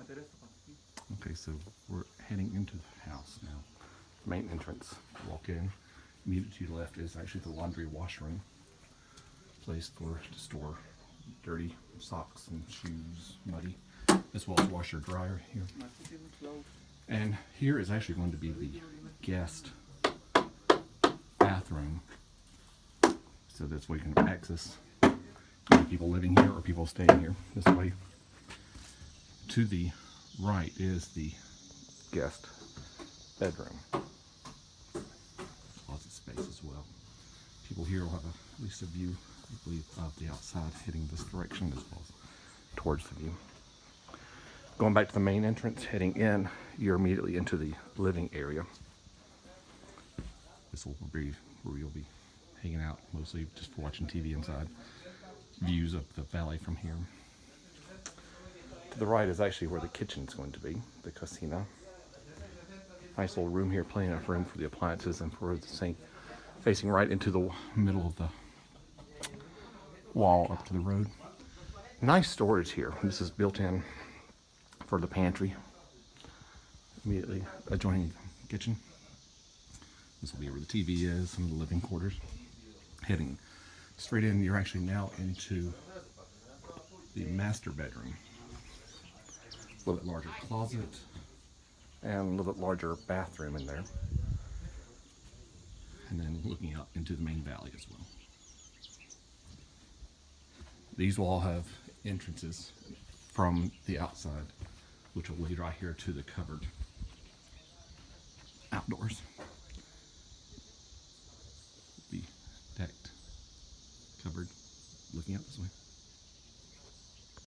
Okay, so we're heading into the house now. Main entrance. Walk in. Immediately to your left is actually the laundry washroom. Place to store dirty socks and shoes, muddy, as well as washer dryer here. And here is actually going to be the guest bathroom. So that's where you can access people living here or people staying here this way. To the right is the guest bedroom. Closet space as well. People here will have at least a view, I believe, of the outside heading this direction as well as towards the view. Going back to the main entrance, heading in, you're immediately into the living area. This will be where you'll be hanging out, mostly just for watching TV inside. Views of the valley from here. To the right is actually where the kitchen is going to be, the cocina. Nice little room here, plenty enough room for the appliances and for the sink, facing right into the middle of the wall up to the road. Nice storage here. This is built in for the pantry, immediately adjoining the kitchen. This will be where the TV is, some of the living quarters. Heading straight in, you're actually now into the master bedroom. A little bit larger closet and a little bit larger bathroom in there. And then looking out into the main valley as well. These will all have entrances from the outside, which will lead right here to the covered outdoors. Be decked, covered, looking out this way.